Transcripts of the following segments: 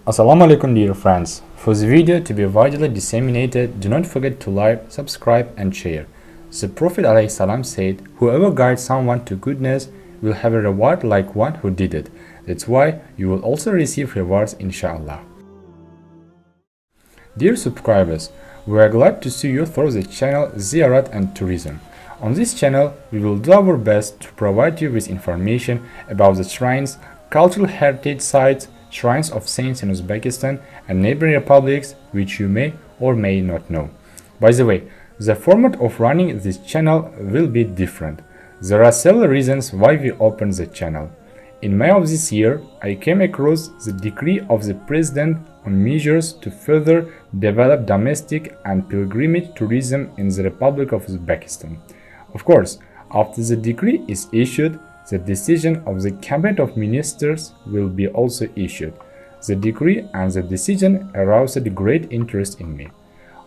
Assalamu alaikum dear friends. For the video to be widely disseminated, do not forget to like, subscribe and share. The Prophet ﷺ said, whoever guides someone to goodness will have a reward like one who did it. That's why you will also receive rewards inshallah. Dear subscribers, we are glad to see you through the channel ZIYORAT and Tourism. On this channel, we will do our best to provide you with information about the shrines, cultural heritage sites, shrines of saints in Uzbekistan and neighboring republics which you may or may not know. By the way, the format of running this channel will be different. There are several reasons why we opened the channel. In May of this year, I came across the decree of the President on measures to further develop domestic and pilgrimage tourism in the Republic of Uzbekistan. Of course, after the decree is issued, the decision of the Cabinet of Ministers will be also issued. The decree and the decision aroused great interest in me.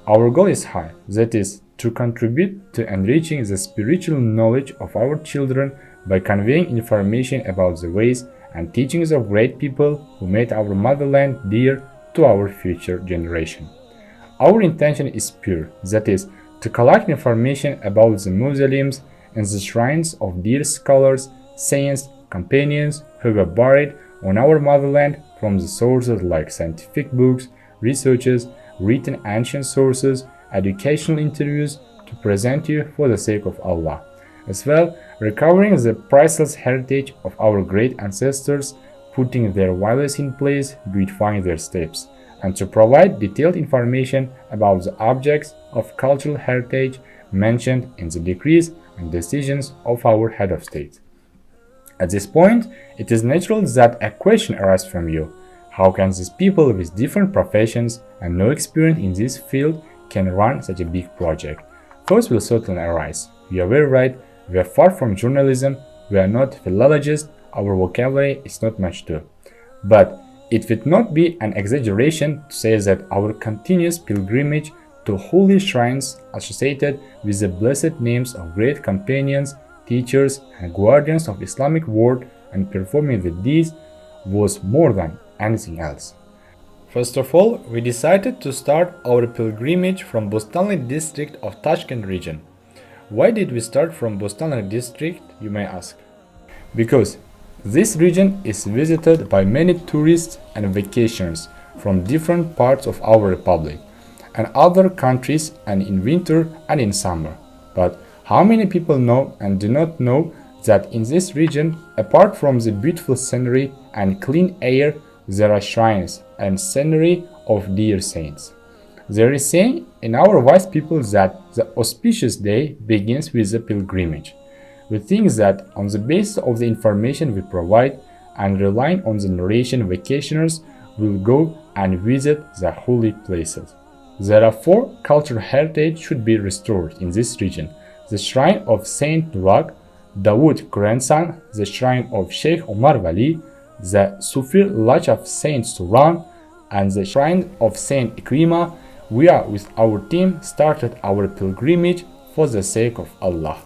Our goal is high, that is, to contribute to enriching the spiritual knowledge of our children by conveying information about the ways and teachings of great people who made our motherland dear to our future generation. Our intention is pure, that is, to collect information about the mausoleums and the shrines of dear scholars, saints, companions who were buried on our motherland from the sources like scientific books, researches, written ancient sources, educational interviews to present you for the sake of Allah. As well, recovering the priceless heritage of our great ancestors, putting their values in place, beautifying their steps, and to provide detailed information about the objects of cultural heritage mentioned in the decrees and decisions of our head of state. At this point, it is natural that a question arises from you. How can these people with different professions and no experience in this field can run such a big project? Thoughts will certainly arise. You are very right, we are far from journalism, we are not philologists, our vocabulary is not much too. But it would not be an exaggeration to say that our continuous pilgrimage to holy shrines associated with the blessed names of great companions, teachers and guardians of Islamic world and performing the deeds was more than anything else. First of all, we decided to start our pilgrimage from Bostanli district of Tashkent region. Why did we start from Bostanli district, you may ask? Because this region is visited by many tourists and vacationers from different parts of our republic and other countries, and in winter and in summer. But how many people know and do not know that in this region, apart from the beautiful scenery and clean air, there are shrines and scenery of dear saints? There is saying in our wise people that the auspicious day begins with the pilgrimage. We think that on the basis of the information we provide and relying on the narration, vacationers will go and visit the holy places. Therefore, cultural heritage should be restored in this region. The shrine of Saint Nurem, Dawood grandson, the shrine of Sheikh Omar Wali, the Sufi lodge of Saint Suran, and the shrine of Saint Ikrima, we are with our team started our pilgrimage for the sake of Allah.